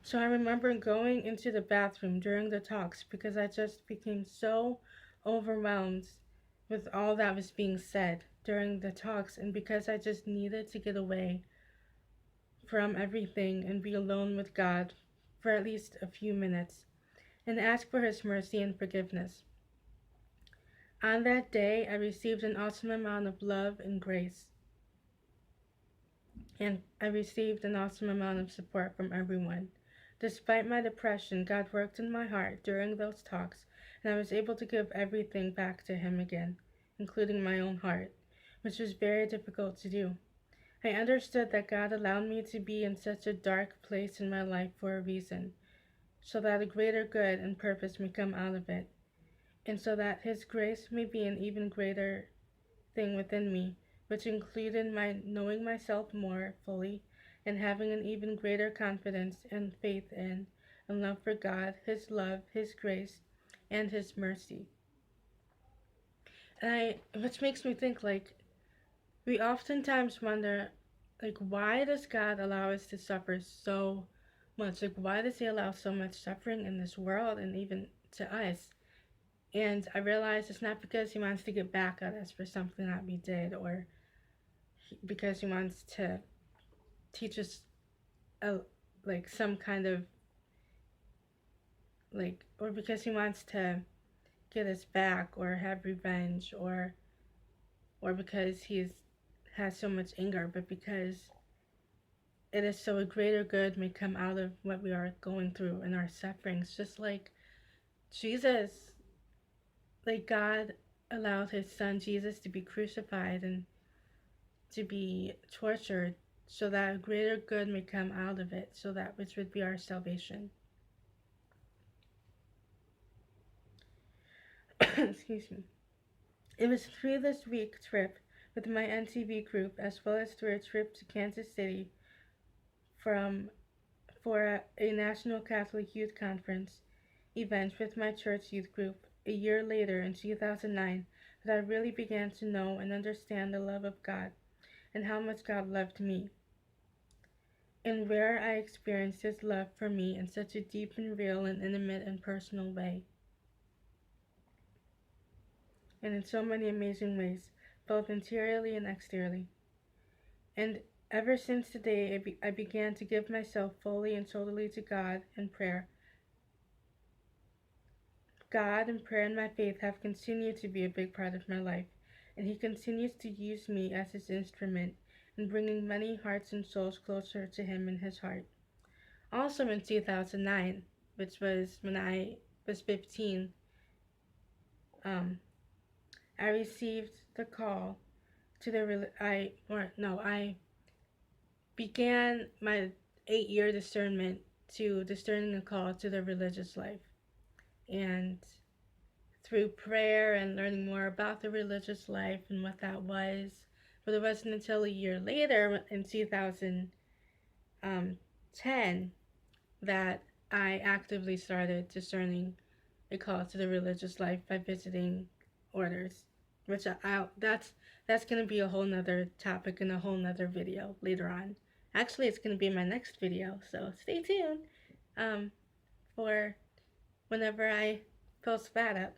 So I remember going into the bathroom during the talks because I just became so overwhelmed with all that was being said during the talks, and because I just needed to get away from everything and be alone with God for at least a few minutes and ask for His mercy and forgiveness. On that day, I received an awesome amount of love and grace, and I received an awesome amount of support from everyone. Despite my depression, God worked in my heart during those talks, and I was able to give everything back to Him again, including my own heart, which was very difficult to do. I understood that God allowed me to be in such a dark place in my life for a reason, so that a greater good and purpose may come out of it, and so that His grace may be an even greater thing within me, which included my knowing myself more fully and having an even greater confidence and faith in and love for God, His love, His grace, and His mercy. Which makes me think, like, we oftentimes wonder, like, why does God allow us to suffer so much? Like, why does He allow so much suffering in this world and even to us? And I realize it's not because He wants to get back at us for something that we did, or because He wants to teach us a, like, some kind of, like, or because He wants to get us back or have revenge, or because He's has so much anger, but because it is so a greater good may come out of what we are going through and our sufferings. Just like Jesus, like, God allowed His Son Jesus to be crucified and to be tortured so that a greater good may come out of it, so that which would be our salvation. Excuse me. It was through this week trip with my NCV group, as well as through a trip to Kansas City from for a National Catholic Youth Conference event with my church youth group a year later in 2009, that I really began to know and understand the love of God and how much God loved me, and where I experienced His love for me in such a deep and real and intimate and personal way, and in so many amazing ways, both interiorly and exteriorly. And ever since the day I began to give myself fully and totally to God and prayer, God and prayer and my faith have continued to be a big part of my life, and He continues to use me as His instrument in bringing many hearts and souls closer to Him in His heart. Also in 2009, which was when I was 15, I received the call to I began my 8-year discernment to discerning a call to the religious life. And through prayer and learning more about the religious life and what that was, but it wasn't until a year later, in 2010, that I actively started discerning a call to the religious life by visiting orders, which that's going to be a whole nother topic in a whole nother video later on. Actually, it's going to be my next video, so stay tuned for whenever I post that up.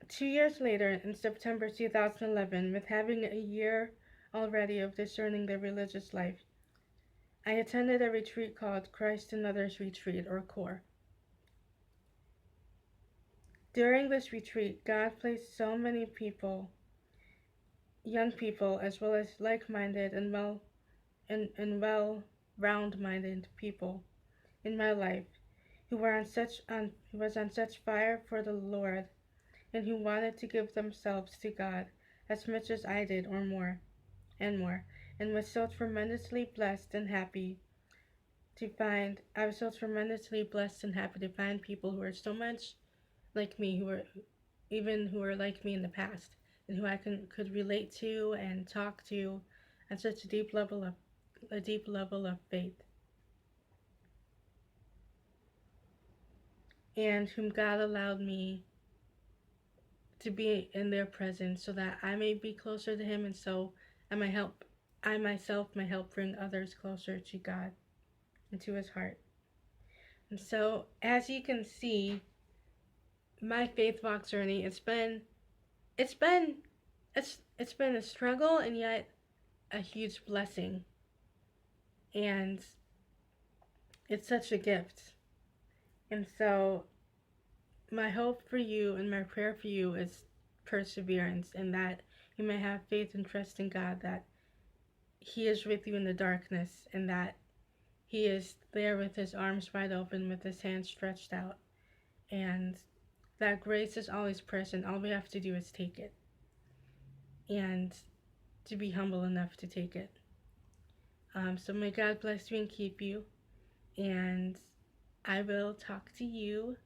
2 years later, in September 2011, with having a year already of discerning the religious life, I attended a retreat called Christ and Others Retreat, or CORE. During this retreat, God placed so many people, young people, as well as like-minded and well-round-minded people in my life who was on such fire for the Lord, and who wanted to give themselves to God as much as I did, or more, and was so tremendously blessed and happy I was so tremendously blessed and happy to find people who are so much like me, who were like me in the past, and who I could relate to and talk to at such a deep level of faith, and whom God allowed me to be in their presence so that I may be closer to Him, and so I myself may help bring others closer to God and to His heart. And so, as you can see, my faith walk journey, it's been a struggle and yet a huge blessing. And it's such a gift. And so my hope for you and my prayer for you is perseverance, and that you may have faith and trust in God, that He is with you in the darkness, and that He is there with His arms wide open, with His hands stretched out, and that grace is always present. All we have to do is take it, and to be humble enough to take it. So may God bless you and keep you, and I will talk to you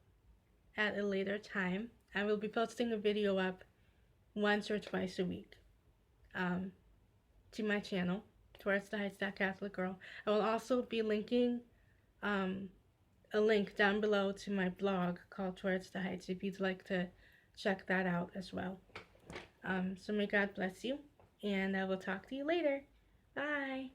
at a later time. I will be posting a video up once or twice a week to my channel, Towards the Heights, That Catholic Girl. I will also be linking a link down below to my blog called Towards the Heights if you'd like to check that out as well. So may God bless you, and I will talk to you later. Bye!